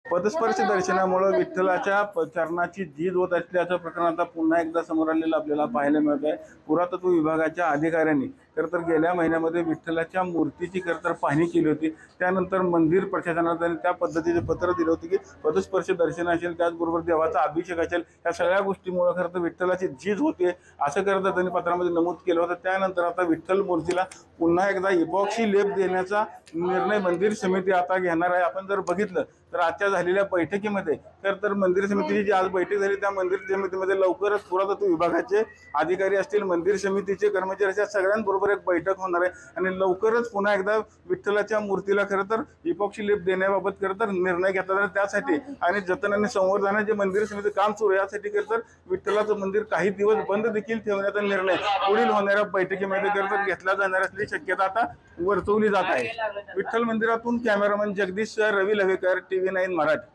पदस्पर्श दर्शनामुळे विठ्ठलाच्या चरणाची झीज होत असल्याचं प्रकरण आता पुन्हा एकदा समोर आलेलं आपल्याला पाहायला मिळत आहे। पुरातत्व विभागाच्या अधिकाऱ्यांनी खरंतर गेल्या महिन्यामध्ये विठ्ठलाच्या मूर्तीची खरंतर पाहणी केली होती। त्यानंतर मंदिर प्रशासनाला त्यांनी त्या पद्धतीचे पत्र दिले होते की पदस्पर्श दर्शन असेल, त्याचबरोबर देवाचा अभिषेक असेल, या सगळ्या गोष्टीमुळे खरंतर विठ्ठलाची झीज होते असं खरंतर त्यांनी पत्रामध्ये नमूद केलं होतं। त्यानंतर आता विठ्ठल मूर्तीला पुन्हा एकदा इपॉक्सी लेप देण्याचा निर्णय मंदिर समिती आता घेणार आहे। आपण जर बघितलं तर आजच्या झालेल्या बैठकीमध्ये तर मंदिर समितीची जी आज बैठक झाली त्या मंदिर समितीमध्ये लवकरच पुरातत्व विभागाचे अधिकारी असतील, मंदिर समितीचे कर्मचारी असतील, सगळ्यांबरोबर एक बैठक होणार आहे आणि लवकरच पुन्हा एकदा विठ्ठलाच्या मूर्तीला खरंतर इपॉक्सी लेप देण्याबाबत खरंतर निर्णय घेतला जाईल। त्यासाठी आणि जतन आणि संवर्धनाचे मंदिर समिती काम सुरू आहे। यासाठी खरंतर विठ्ठलाचं मंदिर काही दिवस बंद देखील ठेवण्याचा निर्णय पुढील होणाऱ्या बैठकीमध्ये खरंतर घेतला जाणार असल्याची शक्यता आता वर्तवली जात आहे। विठ्ठल मंदिरातून कॅमेरामन जगदीश रवी लवेकर, TV9 मराठी।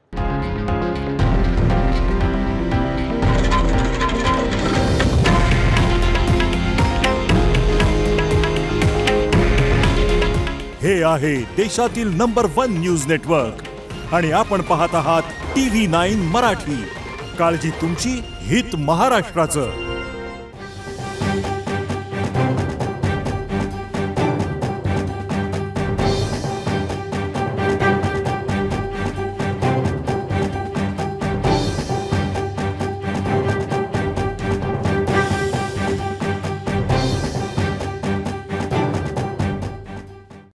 हे आहे देशातील नंबर 1 न्यूज नेटवर्क आणि आपण पाहत आहात TV9 मराठी। काळजी तुमची, हित महाराष्ट्राचं।